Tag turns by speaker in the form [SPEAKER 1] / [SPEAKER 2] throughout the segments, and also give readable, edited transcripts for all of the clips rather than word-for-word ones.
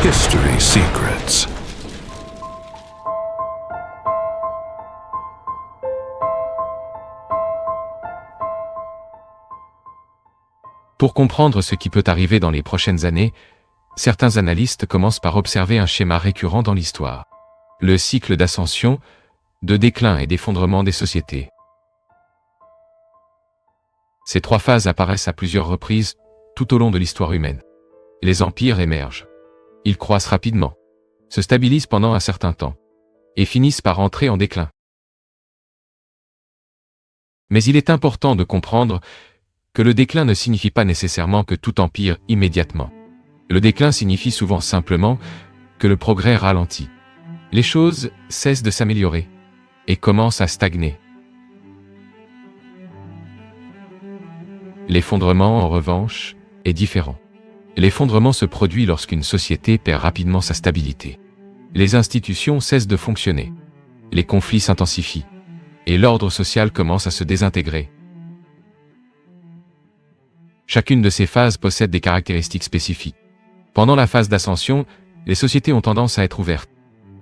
[SPEAKER 1] History Secrets.
[SPEAKER 2] Pour comprendre ce qui peut arriver dans les prochaines années, certains analystes commencent par observer un schéma récurrent dans l'histoire. Le cycle d'ascension, de déclin et d'effondrement des sociétés. Ces trois phases apparaissent à plusieurs reprises tout au long de l'histoire humaine. Les empires émergent. Ils croissent rapidement, se stabilisent pendant un certain temps, et finissent par entrer en déclin. Mais il est important de comprendre que le déclin ne signifie pas nécessairement que tout empire immédiatement. Le déclin signifie souvent simplement que le progrès ralentit. Les choses cessent de s'améliorer et commencent à stagner. L'effondrement, en revanche, est différent. L'effondrement se produit lorsqu'une société perd rapidement sa stabilité. Les institutions cessent de fonctionner. Les conflits s'intensifient. Et l'ordre social commence à se désintégrer. Chacune de ces phases possède des caractéristiques spécifiques. Pendant la phase d'ascension, les sociétés ont tendance à être ouvertes.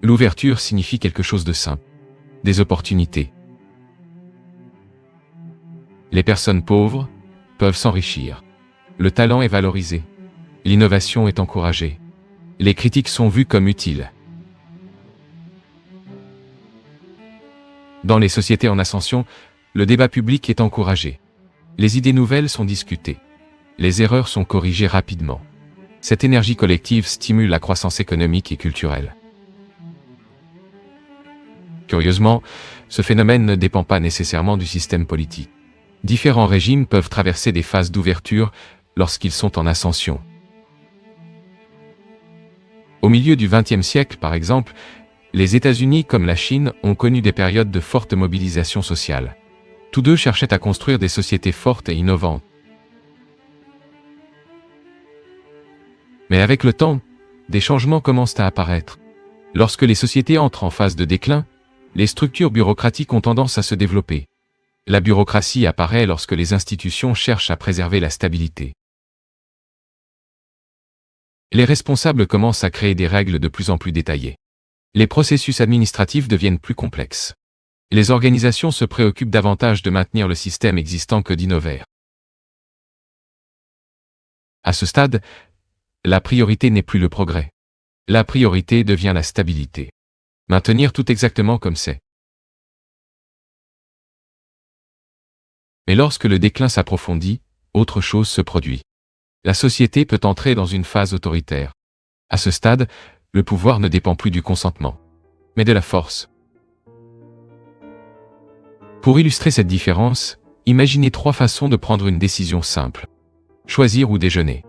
[SPEAKER 2] L'ouverture signifie quelque chose de simple. Des opportunités. Les personnes pauvres peuvent s'enrichir. Le talent est valorisé. L'innovation est encouragée. Les critiques sont vues comme utiles. Dans les sociétés en ascension, le débat public est encouragé. Les idées nouvelles sont discutées. Les erreurs sont corrigées rapidement. Cette énergie collective stimule la croissance économique et culturelle. Curieusement, ce phénomène ne dépend pas nécessairement du système politique. Différents régimes peuvent traverser des phases d'ouverture lorsqu'ils sont en ascension. Au milieu du XXe siècle, par exemple, les États-Unis comme la Chine ont connu des périodes de forte mobilisation sociale. Tous deux cherchaient à construire des sociétés fortes et innovantes. Mais avec le temps, des changements commencent à apparaître. Lorsque les sociétés entrent en phase de déclin, les structures bureaucratiques ont tendance à se développer. La bureaucratie apparaît lorsque les institutions cherchent à préserver la stabilité. Les responsables commencent à créer des règles de plus en plus détaillées. Les processus administratifs deviennent plus complexes. Les organisations se préoccupent davantage de maintenir le système existant que d'innover. À ce stade, la priorité n'est plus le progrès. La priorité devient la stabilité. Maintenir tout exactement comme c'est. Mais lorsque le déclin s'approfondit, autre chose se produit. La société peut entrer dans une phase autoritaire. À ce stade, le pouvoir ne dépend plus du consentement, mais de la force. Pour illustrer cette différence, imaginez trois façons de prendre une décision simple. Choisir ou déjeuner.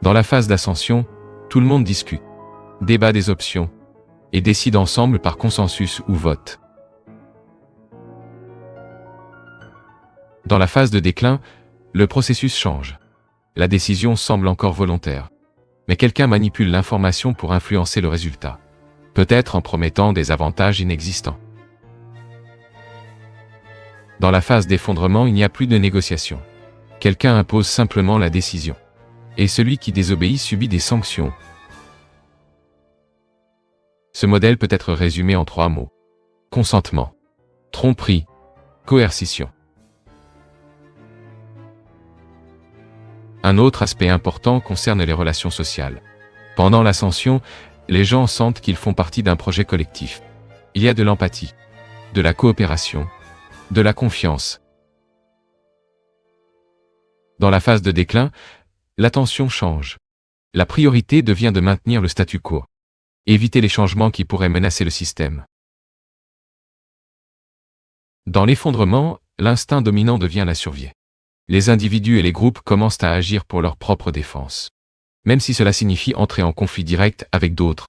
[SPEAKER 2] Dans la phase d'ascension, tout le monde discute, débat des options, et décide ensemble par consensus ou vote. Dans la phase de déclin, le processus change. La décision semble encore volontaire. Mais quelqu'un manipule l'information pour influencer le résultat. Peut-être en promettant des avantages inexistants. Dans la phase d'effondrement, il n'y a plus de négociation. Quelqu'un impose simplement la décision. Et celui qui désobéit subit des sanctions. Ce modèle peut être résumé en trois mots. Consentement, tromperie, coercition. Un autre aspect important concerne les relations sociales. Pendant l'ascension, les gens sentent qu'ils font partie d'un projet collectif. Il y a de l'empathie, de la coopération, de la confiance. Dans la phase de déclin, l'attention change. La priorité devient de maintenir le statu quo. Éviter les changements qui pourraient menacer le système. Dans l'effondrement, l'instinct dominant devient la survie. Les individus et les groupes commencent à agir pour leur propre défense. Même si cela signifie entrer en conflit direct avec d'autres.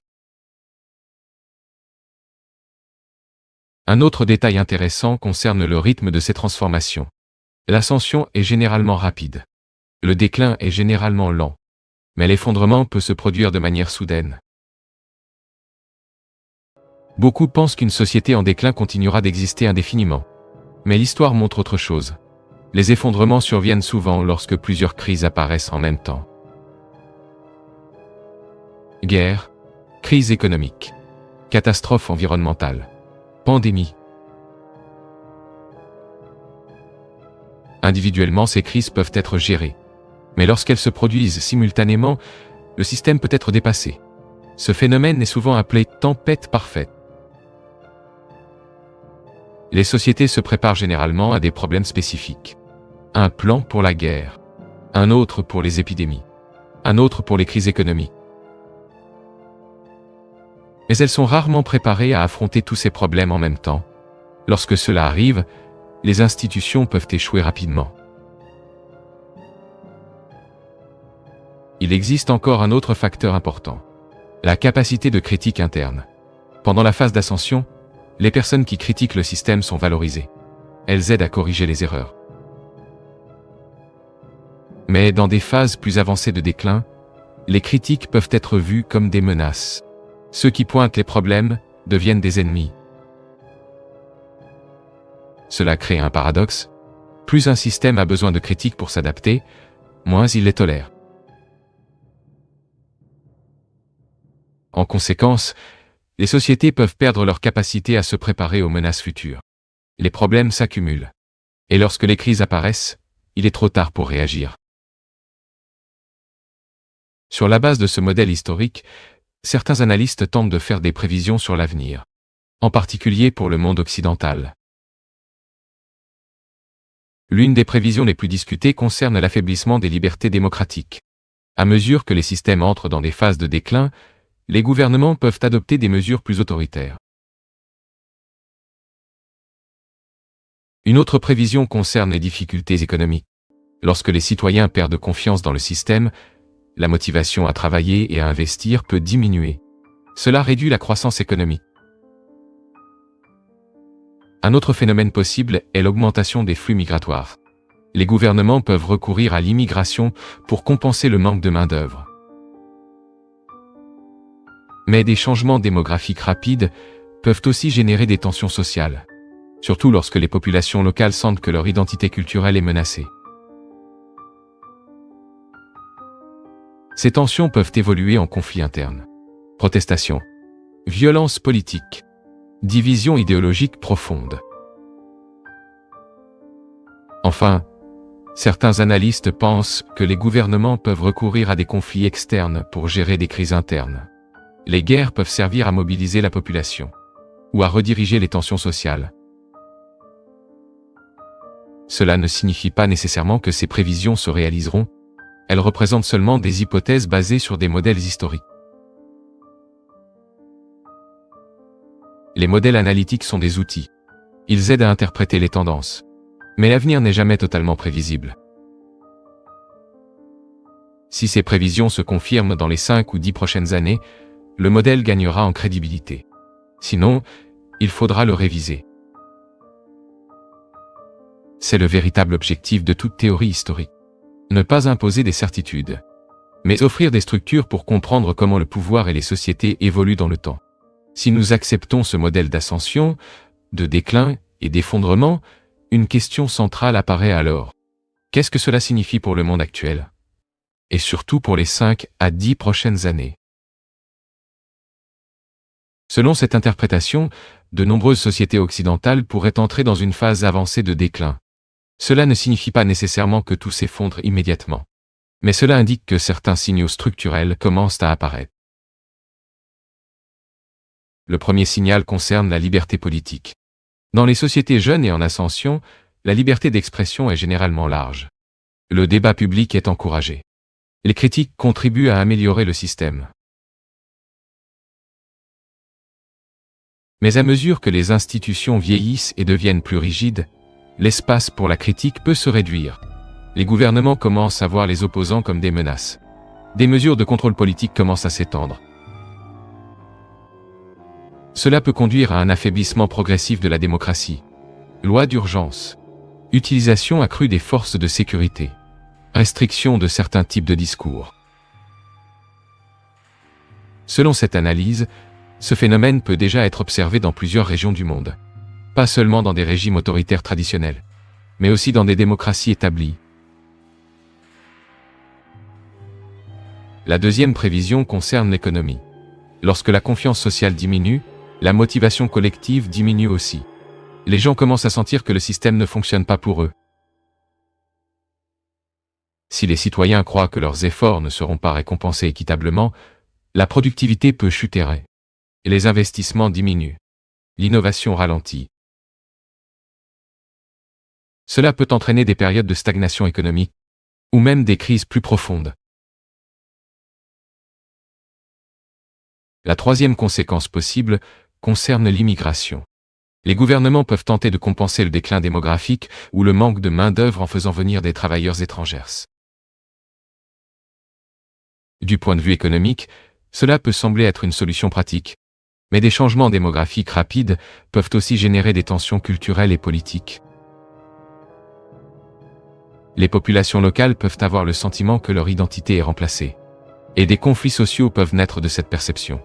[SPEAKER 2] Un autre détail intéressant concerne le rythme de ces transformations. L'ascension est généralement rapide. Le déclin est généralement lent. Mais l'effondrement peut se produire de manière soudaine. Beaucoup pensent qu'une société en déclin continuera d'exister indéfiniment. Mais l'histoire montre autre chose. Les effondrements surviennent souvent lorsque plusieurs crises apparaissent en même temps. Guerre, crise économique, catastrophe environnementale, pandémie. Individuellement, ces crises peuvent être gérées. Mais lorsqu'elles se produisent simultanément, le système peut être dépassé. Ce phénomène est souvent appelé tempête parfaite. Les sociétés se préparent généralement à des problèmes spécifiques. Un plan pour la guerre, un autre pour les épidémies, un autre pour les crises économiques. Mais elles sont rarement préparées à affronter tous ces problèmes en même temps. Lorsque cela arrive, les institutions peuvent échouer rapidement. Il existe encore un autre facteur important, la capacité de critique interne. Pendant la phase d'ascension, les personnes qui critiquent le système sont valorisées. Elles aident à corriger les erreurs. Mais dans des phases plus avancées de déclin, les critiques peuvent être vues comme des menaces. Ceux qui pointent les problèmes deviennent des ennemis. Cela crée un paradoxe. Plus un système a besoin de critiques pour s'adapter, moins il les tolère. En conséquence, les sociétés peuvent perdre leur capacité à se préparer aux menaces futures. Les problèmes s'accumulent. Et lorsque les crises apparaissent, il est trop tard pour réagir. Sur la base de ce modèle historique, certains analystes tentent de faire des prévisions sur l'avenir, en particulier pour le monde occidental. L'une des prévisions les plus discutées concerne l'affaiblissement des libertés démocratiques. À mesure que les systèmes entrent dans des phases de déclin, les gouvernements peuvent adopter des mesures plus autoritaires. Une autre prévision concerne les difficultés économiques. Lorsque les citoyens perdent confiance dans le système, la motivation à travailler et à investir peut diminuer. Cela réduit la croissance économique. Un autre phénomène possible est l'augmentation des flux migratoires. Les gouvernements peuvent recourir à l'immigration pour compenser le manque de main-d'œuvre. Mais des changements démographiques rapides peuvent aussi générer des tensions sociales, surtout lorsque les populations locales sentent que leur identité culturelle est menacée. Ces tensions peuvent évoluer en conflits internes, protestations, violences politiques, divisions idéologiques profondes. Enfin, certains analystes pensent que les gouvernements peuvent recourir à des conflits externes pour gérer des crises internes. Les guerres peuvent servir à mobiliser la population ou à rediriger les tensions sociales. Cela ne signifie pas nécessairement que ces prévisions se réaliseront. Elles représentent seulement des hypothèses basées sur des modèles historiques. Les modèles analytiques sont des outils. Ils aident à interpréter les tendances. Mais l'avenir n'est jamais totalement prévisible. Si ces prévisions se confirment dans les 5 ou 10 prochaines années, le modèle gagnera en crédibilité. Sinon, il faudra le réviser. C'est le véritable objectif de toute théorie historique. Ne pas imposer des certitudes, mais offrir des structures pour comprendre comment le pouvoir et les sociétés évoluent dans le temps. Si nous acceptons ce modèle d'ascension, de déclin et d'effondrement, une question centrale apparaît alors. Qu'est-ce que cela signifie pour le monde actuel? Et surtout pour les 5 à 10 prochaines années. Selon cette interprétation, de nombreuses sociétés occidentales pourraient entrer dans une phase avancée de déclin. Cela ne signifie pas nécessairement que tout s'effondre immédiatement. Mais cela indique que certains signaux structurels commencent à apparaître. Le premier signal concerne la liberté politique. Dans les sociétés jeunes et en ascension, la liberté d'expression est généralement large. Le débat public est encouragé. Les critiques contribuent à améliorer le système. Mais à mesure que les institutions vieillissent et deviennent plus rigides, l'espace pour la critique peut se réduire. Les gouvernements commencent à voir les opposants comme des menaces. Des mesures de contrôle politique commencent à s'étendre. Cela peut conduire à un affaiblissement progressif de la démocratie. Loi d'urgence. Utilisation accrue des forces de sécurité. Restriction de certains types de discours. Selon cette analyse, ce phénomène peut déjà être observé dans plusieurs régions du monde. Pas seulement dans des régimes autoritaires traditionnels, mais aussi dans des démocraties établies. La deuxième prévision concerne l'économie. Lorsque la confiance sociale diminue, la motivation collective diminue aussi. Les gens commencent à sentir que le système ne fonctionne pas pour eux. Si les citoyens croient que leurs efforts ne seront pas récompensés équitablement, la productivité peut chuter et les investissements diminuent. L'innovation ralentit. Cela peut entraîner des périodes de stagnation économique, ou même des crises plus profondes. La troisième conséquence possible concerne l'immigration. Les gouvernements peuvent tenter de compenser le déclin démographique ou le manque de main-d'œuvre en faisant venir des travailleurs étrangers. Du point de vue économique, cela peut sembler être une solution pratique, mais des changements démographiques rapides peuvent aussi générer des tensions culturelles et politiques. Les populations locales peuvent avoir le sentiment que leur identité est remplacée, et des conflits sociaux peuvent naître de cette perception.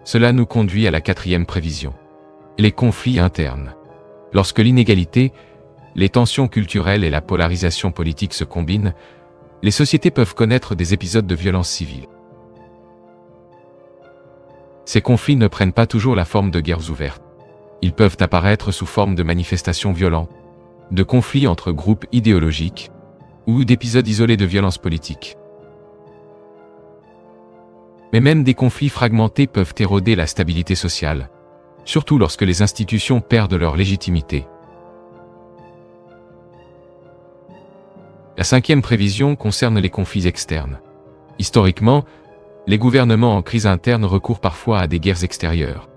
[SPEAKER 2] Cela nous conduit à la quatrième prévision. Les conflits internes. Lorsque l'inégalité, les tensions culturelles et la polarisation politique se combinent, les sociétés peuvent connaître des épisodes de violence civile. Ces conflits ne prennent pas toujours la forme de guerres ouvertes. Ils peuvent apparaître sous forme de manifestations violentes, de conflits entre groupes idéologiques, ou d'épisodes isolés de violence politique. Mais même des conflits fragmentés peuvent éroder la stabilité sociale, surtout lorsque les institutions perdent leur légitimité. La cinquième prévision concerne les conflits externes. Historiquement, les gouvernements en crise interne recourent parfois à des guerres extérieures.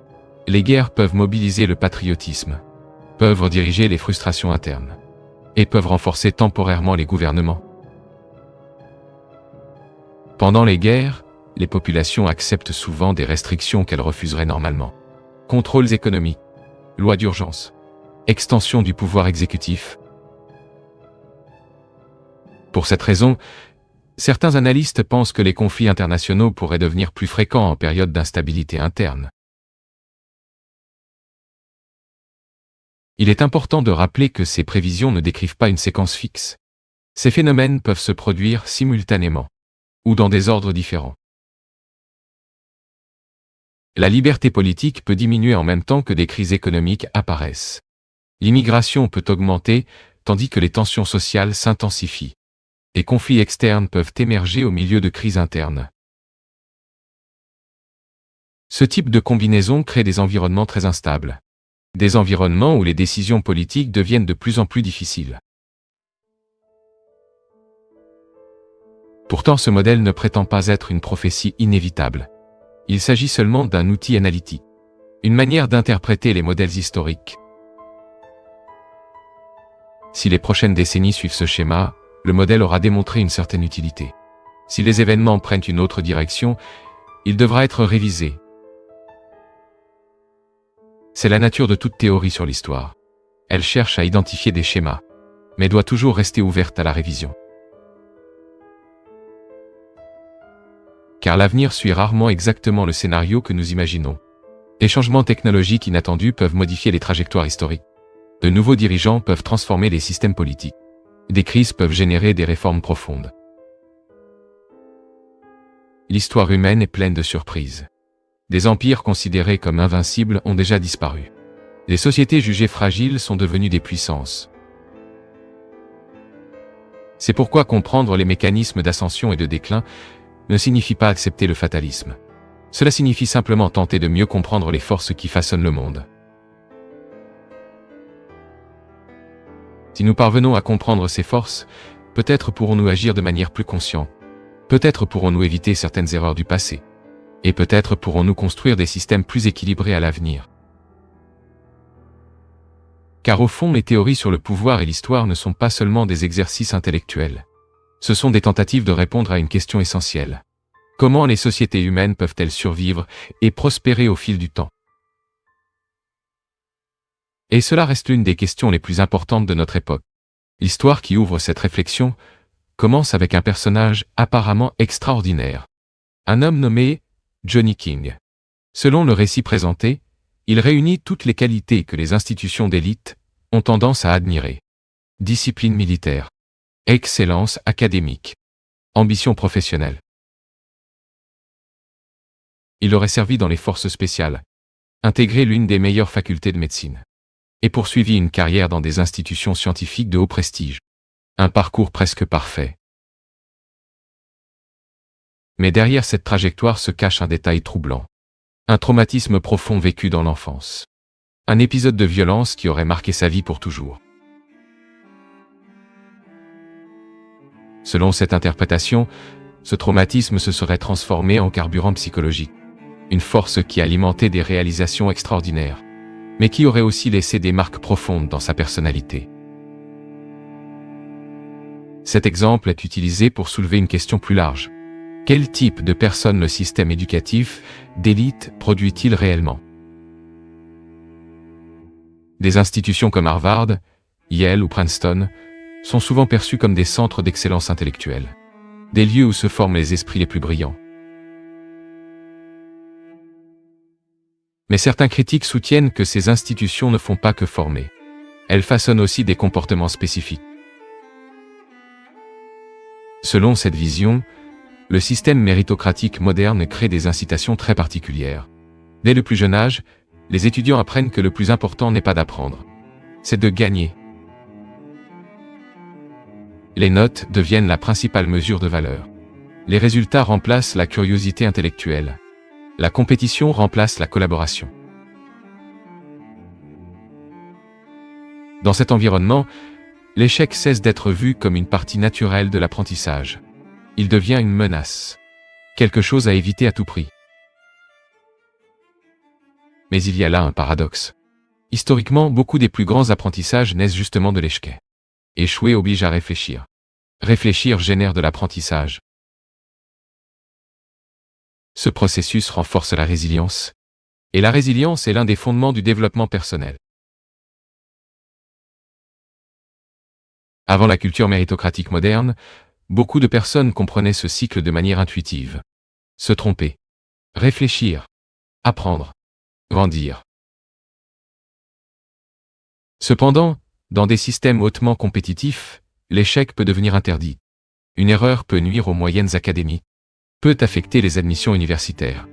[SPEAKER 2] Les guerres peuvent mobiliser le patriotisme, peuvent rediriger les frustrations internes, et peuvent renforcer temporairement les gouvernements. Pendant les guerres, les populations acceptent souvent des restrictions qu'elles refuseraient normalement. Contrôles économiques, lois d'urgence, extension du pouvoir exécutif. Pour cette raison, certains analystes pensent que les conflits internationaux pourraient devenir plus fréquents en période d'instabilité interne. Il est important de rappeler que ces prévisions ne décrivent pas une séquence fixe. Ces phénomènes peuvent se produire simultanément, ou dans des ordres différents. La liberté politique peut diminuer en même temps que des crises économiques apparaissent. L'immigration peut augmenter, tandis que les tensions sociales s'intensifient. Les conflits externes peuvent émerger au milieu de crises internes. Ce type de combinaison crée des environnements très instables. Des environnements où les décisions politiques deviennent de plus en plus difficiles. Pourtant, ce modèle ne prétend pas être une prophétie inévitable. Il s'agit seulement d'un outil analytique, une manière d'interpréter les modèles historiques. Si les prochaines décennies suivent ce schéma, le modèle aura démontré une certaine utilité. Si les événements prennent une autre direction, il devra être révisé. C'est la nature de toute théorie sur l'histoire. Elle cherche à identifier des schémas, mais doit toujours rester ouverte à la révision. Car l'avenir suit rarement exactement le scénario que nous imaginons. Les changements technologiques inattendus peuvent modifier les trajectoires historiques. De nouveaux dirigeants peuvent transformer les systèmes politiques. Des crises peuvent générer des réformes profondes. L'histoire humaine est pleine de surprises. Des empires considérés comme invincibles ont déjà disparu. Des sociétés jugées fragiles sont devenues des puissances. C'est pourquoi comprendre les mécanismes d'ascension et de déclin ne signifie pas accepter le fatalisme. Cela signifie simplement tenter de mieux comprendre les forces qui façonnent le monde. Si nous parvenons à comprendre ces forces, peut-être pourrons-nous agir de manière plus consciente. Peut-être pourrons-nous éviter certaines erreurs du passé. Et peut-être pourrons-nous construire des systèmes plus équilibrés à l'avenir. Car au fond, les théories sur le pouvoir et l'histoire ne sont pas seulement des exercices intellectuels. Ce sont des tentatives de répondre à une question essentielle. Comment les sociétés humaines peuvent-elles survivre et prospérer au fil du temps ? Et cela reste l'une des questions les plus importantes de notre époque. L'histoire qui ouvre cette réflexion commence avec un personnage apparemment extraordinaire. Un homme nommé Johnny King. Selon le récit présenté, il réunit toutes les qualités que les institutions d'élite ont tendance à admirer. Discipline militaire, Excellence académique. Ambition professionnelle. Il aurait servi dans les forces spéciales, intégré l'une des meilleures facultés de médecine, et poursuivi une carrière dans des institutions scientifiques de haut prestige. Un parcours presque parfait. Mais derrière cette trajectoire se cache un détail troublant. Un traumatisme profond vécu dans l'enfance. Un épisode de violence qui aurait marqué sa vie pour toujours. Selon cette interprétation, ce traumatisme se serait transformé en carburant psychologique. Une force qui alimentait des réalisations extraordinaires, mais qui aurait aussi laissé des marques profondes dans sa personnalité. Cet exemple est utilisé pour soulever une question plus large. Quel type de personne le système éducatif d'élite produit-il réellement? Des institutions comme Harvard, Yale ou Princeton sont souvent perçues comme des centres d'excellence intellectuelle, des lieux où se forment les esprits les plus brillants. Mais certains critiques soutiennent que ces institutions ne font pas que former. Elles façonnent aussi des comportements spécifiques. Selon cette vision, le système méritocratique moderne crée des incitations très particulières. Dès le plus jeune âge, les étudiants apprennent que le plus important n'est pas d'apprendre, c'est de gagner. Les notes deviennent la principale mesure de valeur. Les résultats remplacent la curiosité intellectuelle. La compétition remplace la collaboration. Dans cet environnement, l'échec cesse d'être vu comme une partie naturelle de l'apprentissage. Il devient une menace. Quelque chose à éviter à tout prix. Mais il y a là un paradoxe. Historiquement, beaucoup des plus grands apprentissages naissent justement de l'échec. Échouer oblige à réfléchir. Réfléchir génère de l'apprentissage. Ce processus renforce la résilience. Et la résilience est l'un des fondements du développement personnel. Avant la culture méritocratique moderne, beaucoup de personnes comprenaient ce cycle de manière intuitive. Se tromper. Réfléchir. Apprendre. Grandir. Cependant, dans des systèmes hautement compétitifs, l'échec peut devenir interdit. Une erreur peut nuire aux moyennes académiques, peut affecter les admissions universitaires,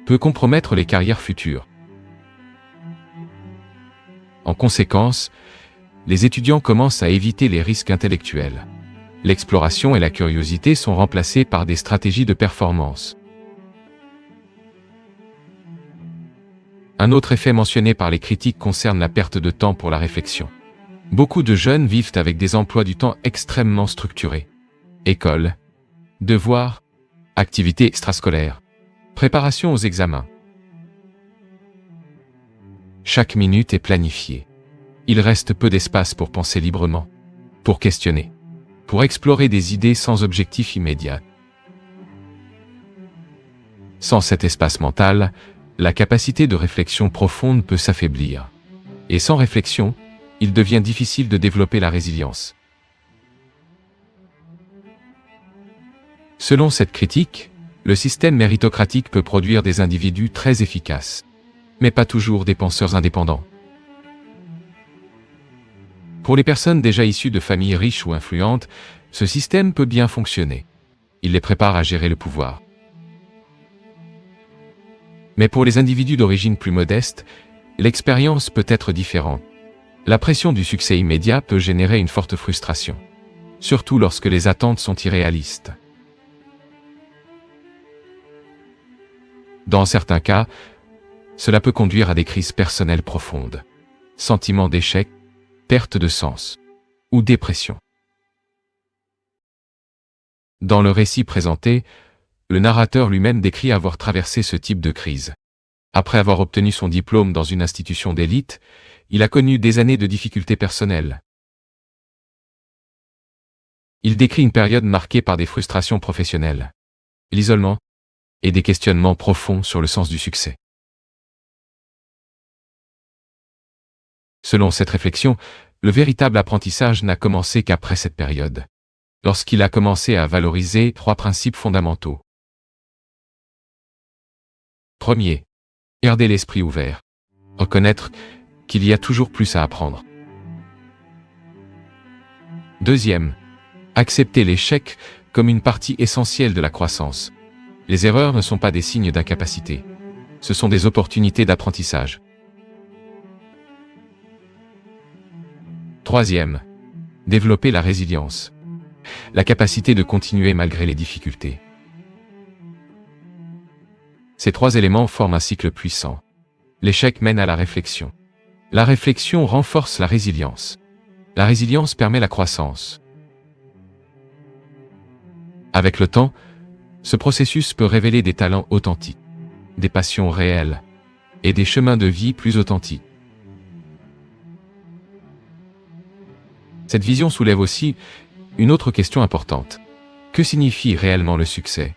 [SPEAKER 2] peut compromettre les carrières futures. En conséquence, les étudiants commencent à éviter les risques intellectuels. L'exploration et la curiosité sont remplacées par des stratégies de performance. Un autre effet mentionné par les critiques concerne la perte de temps pour la réflexion. Beaucoup de jeunes vivent avec des emplois du temps extrêmement structurés. École, devoirs, activités extrascolaires, préparation aux examens. Chaque minute est planifiée. Il reste peu d'espace pour penser librement, pour questionner, pour explorer des idées sans objectif immédiat. Sans cet espace mental, la capacité de réflexion profonde peut s'affaiblir. Et sans réflexion, il devient difficile de développer la résilience. Selon cette critique, le système méritocratique peut produire des individus très efficaces, mais pas toujours des penseurs indépendants. Pour les personnes déjà issues de familles riches ou influentes, ce système peut bien fonctionner. Il les prépare à gérer le pouvoir. Mais pour les individus d'origine plus modeste, l'expérience peut être différente. La pression du succès immédiat peut générer une forte frustration, surtout lorsque les attentes sont irréalistes. Dans certains cas, cela peut conduire à des crises personnelles profondes, sentiment d'échec, perte de sens ou dépression. Dans le récit présenté, le narrateur lui-même décrit avoir traversé ce type de crise. Après avoir obtenu son diplôme dans une institution d'élite, il a connu des années de difficultés personnelles. Il décrit une période marquée par des frustrations professionnelles, l'isolement et des questionnements profonds sur le sens du succès. Selon cette réflexion, le véritable apprentissage n'a commencé qu'après cette période, lorsqu'il a commencé à valoriser 3 principes fondamentaux. Premier, garder l'esprit ouvert. Reconnaître qu'il y a toujours plus à apprendre. Deuxième, Accepter l'échec comme une partie essentielle de la croissance. Les erreurs ne sont pas des signes d'incapacité. Ce sont des opportunités d'apprentissage. Troisième, développer la résilience. La capacité de continuer malgré les difficultés. Ces trois éléments forment un cycle puissant. L'échec mène à la réflexion. La réflexion renforce la résilience. La résilience permet la croissance. Avec le temps, ce processus peut révéler des talents authentiques, des passions réelles et des chemins de vie plus authentiques. Cette vision soulève aussi une autre question importante. Que signifie réellement le succès?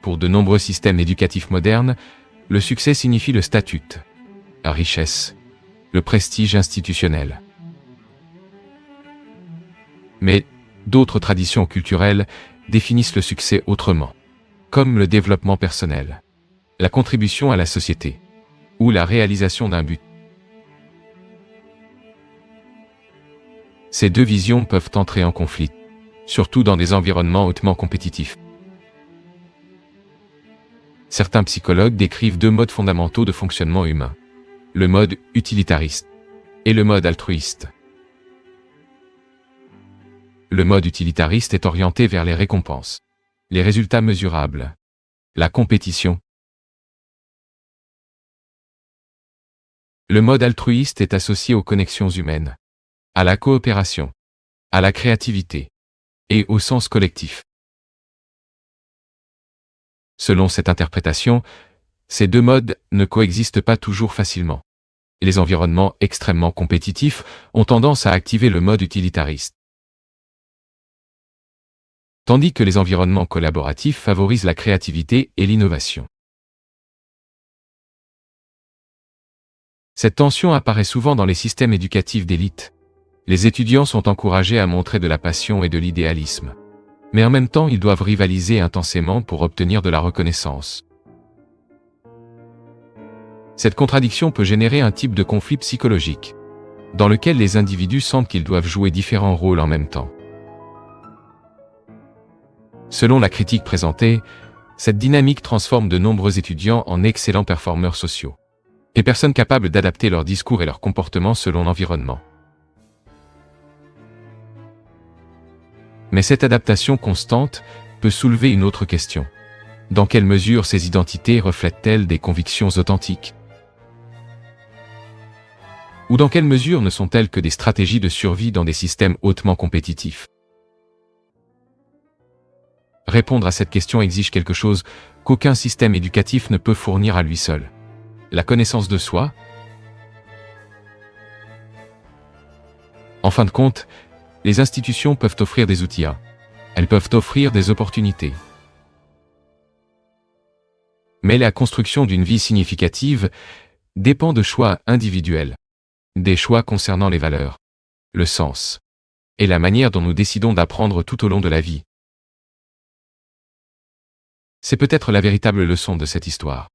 [SPEAKER 2] Pour de nombreux systèmes éducatifs modernes, le succès signifie le statut, la richesse, le prestige institutionnel. Mais d'autres traditions culturelles définissent le succès autrement, comme le développement personnel, la contribution à la société, ou la réalisation d'un but. Ces deux visions peuvent entrer en conflit, surtout dans des environnements hautement compétitifs. Certains psychologues décrivent deux modes fondamentaux de fonctionnement humain, le mode utilitariste et le mode altruiste. Le mode utilitariste est orienté vers les récompenses, les résultats mesurables, la compétition. Le mode altruiste est associé aux connexions humaines, à la coopération, à la créativité et au sens collectif. Selon cette interprétation, ces deux modes ne coexistent pas toujours facilement. Les environnements extrêmement compétitifs ont tendance à activer le mode utilitariste, tandis que les environnements collaboratifs favorisent la créativité et l'innovation. Cette tension apparaît souvent dans les systèmes éducatifs d'élite. Les étudiants sont encouragés à montrer de la passion et de l'idéalisme. Mais en même temps, ils doivent rivaliser intensément pour obtenir de la reconnaissance. Cette contradiction peut générer un type de conflit psychologique, dans lequel les individus sentent qu'ils doivent jouer différents rôles en même temps. Selon la critique présentée, cette dynamique transforme de nombreux étudiants en excellents performeurs sociaux, et personnes capables d'adapter leur discours et leur comportement selon l'environnement. Mais cette adaptation constante peut soulever une autre question. Dans quelle mesure ces identités reflètent-elles des convictions authentiques? Ou dans quelle mesure ne sont-elles que des stratégies de survie dans des systèmes hautement compétitifs? Répondre à cette question exige quelque chose qu'aucun système éducatif ne peut fournir à lui seul. La connaissance de soi. En fin de compte, les institutions peuvent offrir des outils. Elles peuvent offrir des opportunités. Mais la construction d'une vie significative dépend de choix individuels, des choix concernant les valeurs, le sens, et la manière dont nous décidons d'apprendre tout au long de la vie. C'est peut-être la véritable leçon de cette histoire.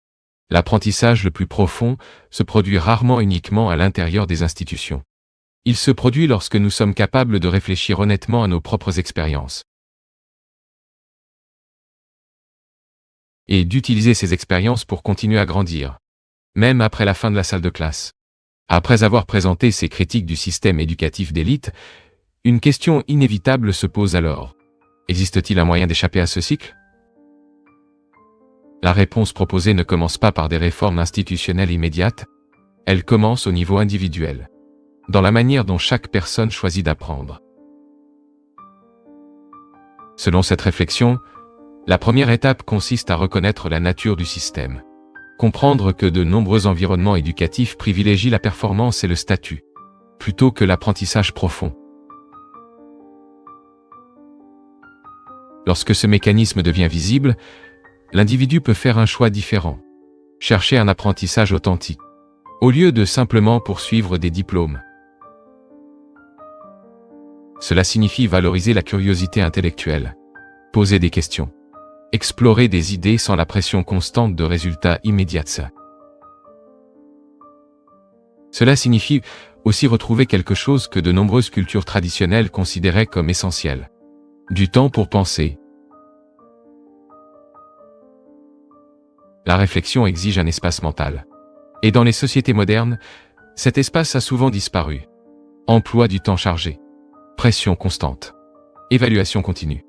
[SPEAKER 2] L'apprentissage le plus profond se produit rarement uniquement à l'intérieur des institutions. Il se produit lorsque nous sommes capables de réfléchir honnêtement à nos propres expériences et d'utiliser ces expériences pour continuer à grandir, même après la fin de la salle de classe. Après avoir présenté ces critiques du système éducatif d'élite, une question inévitable se pose alors. Existe-t-il un moyen d'échapper à ce cycle? La réponse proposée ne commence pas par des réformes institutionnelles immédiates, elle commence au niveau individuel, dans la manière dont chaque personne choisit d'apprendre. Selon cette réflexion, la première étape consiste à reconnaître la nature du système. Comprendre que de nombreux environnements éducatifs privilégient la performance et le statut, plutôt que l'apprentissage profond. Lorsque ce mécanisme devient visible, l'individu peut faire un choix différent, chercher un apprentissage authentique, au lieu de simplement poursuivre des diplômes. Cela signifie valoriser la curiosité intellectuelle, poser des questions, explorer des idées sans la pression constante de résultats immédiats. Cela signifie aussi retrouver quelque chose que de nombreuses cultures traditionnelles considéraient comme essentiel. Du temps pour penser. La réflexion exige un espace mental. Et dans les sociétés modernes, cet espace a souvent disparu. Emploi du temps chargé. Pression constante. Évaluation continue.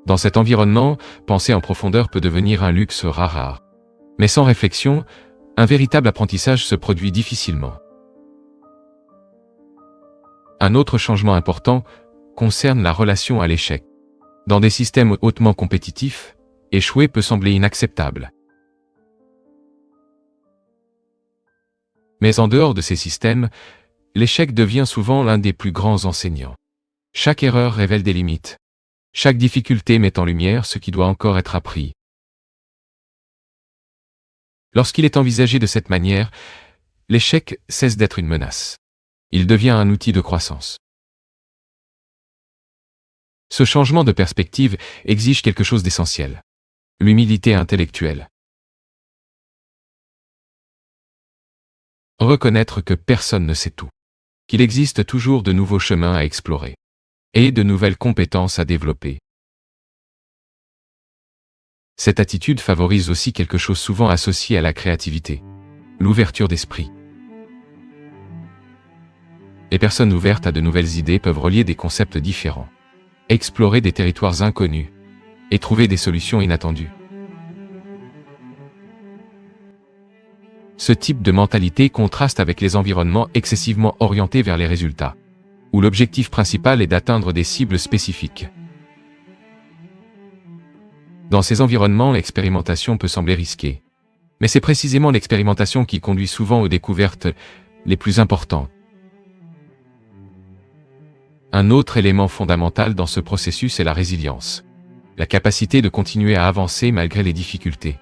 [SPEAKER 2] Dans cet environnement, penser en profondeur peut devenir un luxe rare. Mais sans réflexion, un véritable apprentissage se produit difficilement. Un autre changement important concerne la relation à l'échec. Dans des systèmes hautement compétitifs, échouer peut sembler inacceptable. Mais en dehors de ces systèmes, l'échec devient souvent l'un des plus grands enseignants. Chaque erreur révèle des limites. Chaque difficulté met en lumière ce qui doit encore être appris. Lorsqu'il est envisagé de cette manière, l'échec cesse d'être une menace. Il devient un outil de croissance. Ce changement de perspective exige quelque chose d'essentiel. L'humilité intellectuelle. Reconnaître que personne ne sait tout. Qu'il existe toujours de nouveaux chemins à explorer. Et de nouvelles compétences à développer. Cette attitude favorise aussi quelque chose souvent associé à la créativité. L'ouverture d'esprit. Les personnes ouvertes à de nouvelles idées peuvent relier des concepts différents, explorer des territoires inconnus et trouver des solutions inattendues. Ce type de mentalité contraste avec les environnements excessivement orientés vers les résultats, où l'objectif principal est d'atteindre des cibles spécifiques. Dans ces environnements, l'expérimentation peut sembler risquée. Mais c'est précisément l'expérimentation qui conduit souvent aux découvertes les plus importantes. Un autre élément fondamental dans ce processus est la résilience. La capacité de continuer à avancer malgré les difficultés.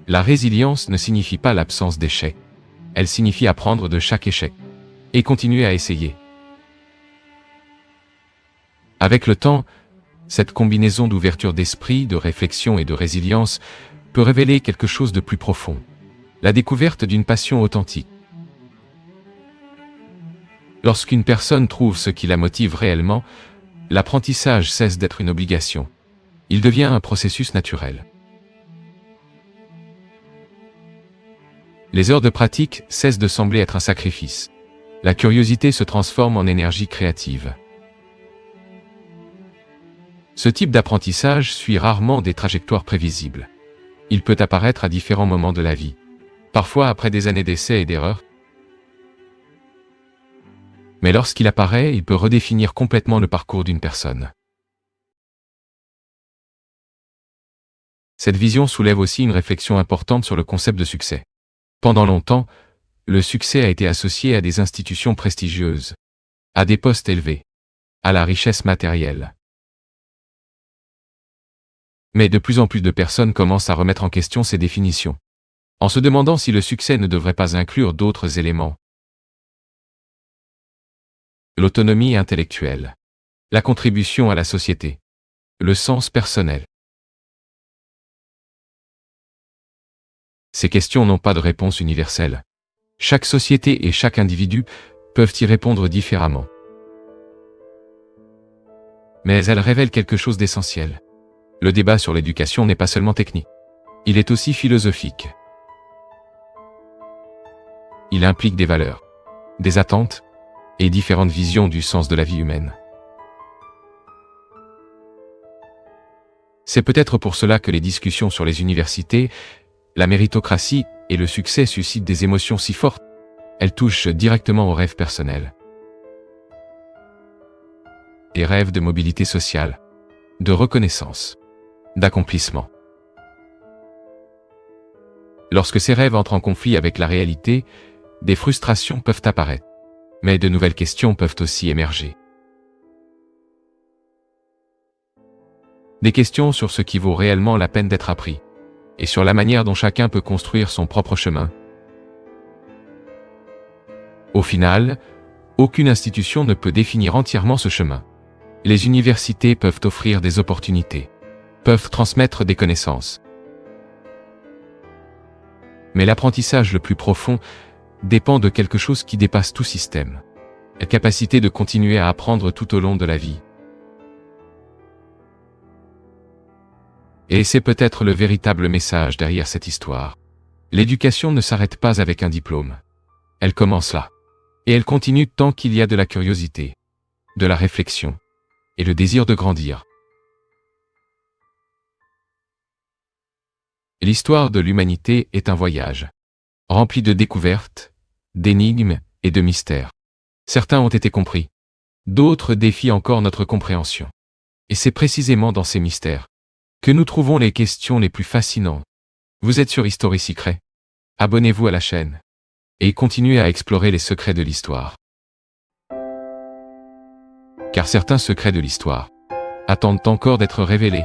[SPEAKER 2] La résilience ne signifie pas l'absence d'échec. Elle signifie apprendre de chaque échec. Et continuer à essayer. Avec le temps, cette combinaison d'ouverture d'esprit, de réflexion et de résilience peut révéler quelque chose de plus profond. La découverte d'une passion authentique. Lorsqu'une personne trouve ce qui la motive réellement, l'apprentissage cesse d'être une obligation. Il devient un processus naturel. Les heures de pratique cessent de sembler être un sacrifice. La curiosité se transforme en énergie créative. Ce type d'apprentissage suit rarement des trajectoires prévisibles. Il peut apparaître à différents moments de la vie, parfois après des années d'essais et d'erreurs. Mais lorsqu'il apparaît, il peut redéfinir complètement le parcours d'une personne. Cette vision soulève aussi une réflexion importante sur le concept de succès. Pendant longtemps, le succès a été associé à des institutions prestigieuses, à des postes élevés, à la richesse matérielle. Mais de plus en plus de personnes commencent à remettre en question ces définitions, en se demandant si le succès ne devrait pas inclure d'autres éléments. L'autonomie intellectuelle, la contribution à la société, le sens personnel. Ces questions n'ont pas de réponse universelle. Chaque société et chaque individu peuvent y répondre différemment. Mais elles révèlent quelque chose d'essentiel. Le débat sur l'éducation n'est pas seulement technique. Il est aussi philosophique. Il implique des valeurs, des attentes et différentes visions du sens de la vie humaine. C'est peut-être pour cela que les discussions sur les universités, la méritocratie et le succès suscitent des émotions si fortes. Elles touchent directement aux rêves personnels. Des rêves de mobilité sociale, de reconnaissance, d'accomplissement. Lorsque ces rêves entrent en conflit avec la réalité, des frustrations peuvent apparaître, mais de nouvelles questions peuvent aussi émerger. Des questions sur ce qui vaut réellement la peine d'être appris, et sur la manière dont chacun peut construire son propre chemin. Au final, aucune institution ne peut définir entièrement ce chemin. Les universités peuvent offrir des opportunités, peuvent transmettre des connaissances. Mais l'apprentissage le plus profond dépend de quelque chose qui dépasse tout système. La capacité de continuer à apprendre tout au long de la vie. Et c'est peut-être le véritable message derrière cette histoire. L'éducation ne s'arrête pas avec un diplôme. Elle commence là. Et elle continue tant qu'il y a de la curiosité, de la réflexion et le désir de grandir. L'histoire de l'humanité est un voyage, rempli de découvertes, d'énigmes et de mystères. Certains ont été compris, d'autres défient encore notre compréhension. Et c'est précisément dans ces mystères que nous trouvons les questions les plus fascinantes. Vous êtes sur History Secret. Abonnez-vous à la chaîne et continuez à explorer les secrets de l'histoire. Car certains secrets de l'histoire attendent encore d'être révélés.